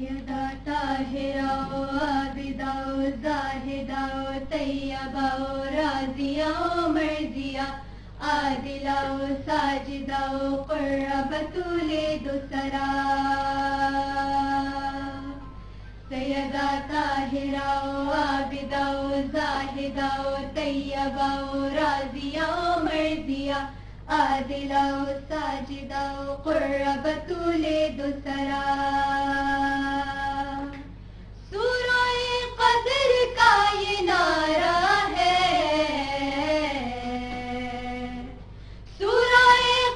سیدہ طاہرہ و عابدہ و زاہدہ و طیبہ و راضیہ و مرضیہ عادلہ و ساجدہ و قربتول دوسرا سیدہ طاہرہ و عابدہ و زاہدہ و طیبہ و راضیہ و مرضیہ عادلہ و ساجدہ و قربتول دوسرا سورہ قدر کا یہ نعرہ ہے سورہ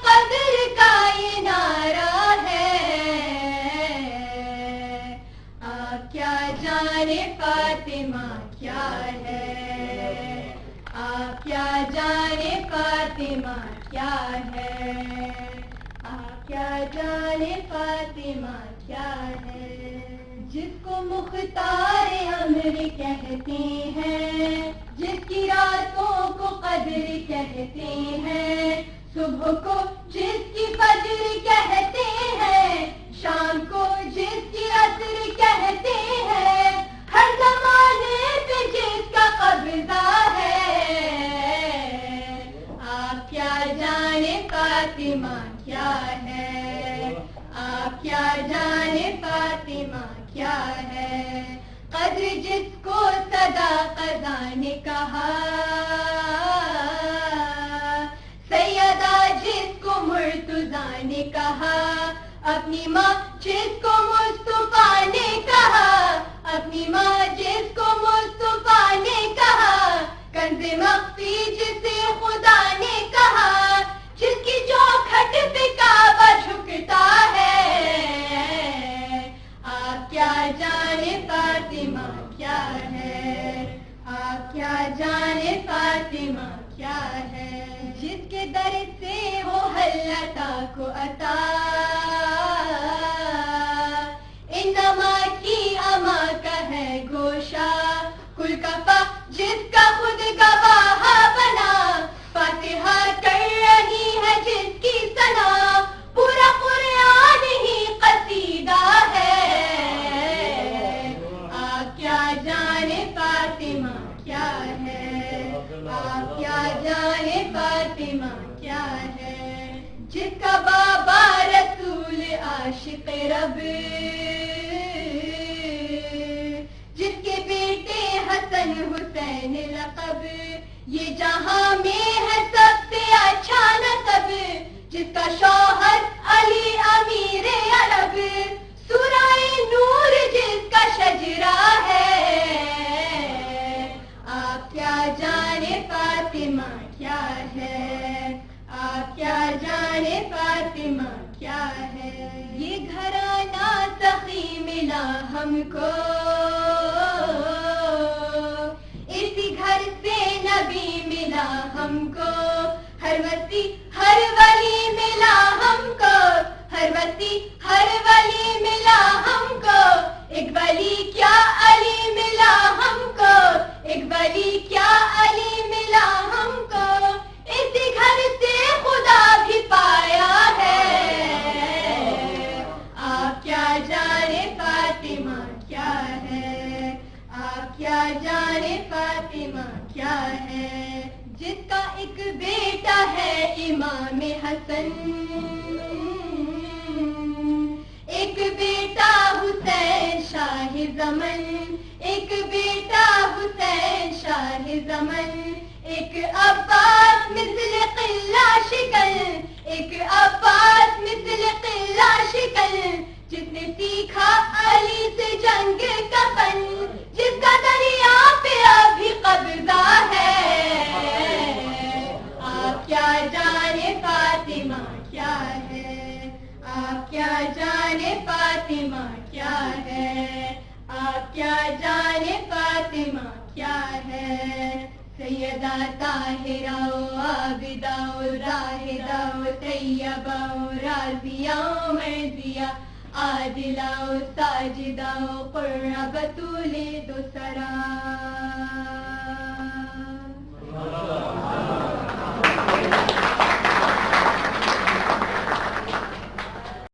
قدر کا یہ نعرہ ہے آپ کیا جانے فاطمہ کیا ہے آپ کیا جانے فاطمہ کیا ہے آپ کیا جانے فاطمہ کیا ہے جس کو مختار امر کہتے ہیں جس کی راتوں کو قدر کہتے ہیں صبح کو جس کی فجر کہتے ہیں شام کو جس کی عصر کہتے ہیں ہر زمانے پہ جس کا قبضہ ہے آپ کیا جانے فاطمہ کیا ہے آپ کیا جانے فاطمہ کیا ہے قدر جس کو صدا قضا نے کہا سیدہ جس کو مرتضیٰ نے کہا اپنی ماں جس کو مصطفیٰ نے کہا اپنی ماں جس کو مصطفیٰ نے کہا کنز مخفی جسے خدا نے کہا جس کی چوکھٹ پہ کعبہ جھکتا ہے آپ کیا جانے فاطمہ کیا ہے آپ کیا جانے فاطمہ کیا ہے جس کے در سے ہو حلتا کو عطا انما کی اما کا ہے گوشہ کل کفا جس کا خود گواہ بنا فاتحہ کر رہی ہے جس کی ثنا پورا قرآن ہی قصیدہ ہے آپ کیا جانے فاطمہ کیا ہے آپ کیا جانے فاطمہ کیا ہے جس کا بابا رسول عاشق رب جس کے بیٹے حسن حسین لقب یہ جہاں میں ہے سب سے اچھا نسب جس کا شوہر علی امیر عرب سورہ نور جس کا شجرہ ہے آپ کیا جانے فاطمہ کیا ہے آپ کیا جانے فاطمہ کیا ہے یہ گھرانہ سخی ملا ہم کو اسی گھر سے نبی ملا ہم کو ہر وسیع ہر ولی ملا ہم کو ہر وسیع ہر ولی ملا ہم کو ایک ولی کیا علی ملا ہم کو ایک ولی کیا علی ملا ہم کو اسی گھر سے خدا بھی پایا ہے آپ کیا جانے فاطمہ کیا ہے آپ کیا جانے فاطمہ کیا ہے جس کا ایک بیٹا ہے امام حسن ایک بیٹا حسین شاہ زمن ایک بیٹا حسین شاہ زمن ایک عباس مثل قلہ شکل ایک عباس مثل قلہ شکل جس نے سیکھا علی سے جنگ کا فن جس کا دریا پہ ابھی قبضہ ہے آپ کیا جانے فاطمہ کیا ہے آپ کیا جانے فاطمہ کیا ہے آپ کیا جانے فاطمہ کیا ہے سیدہ طاہرہ و عابدہ و زاہدہ و طیبہ و راضیہ و مرضیہ عادلہ و ساجدہ و قربتول دوسرا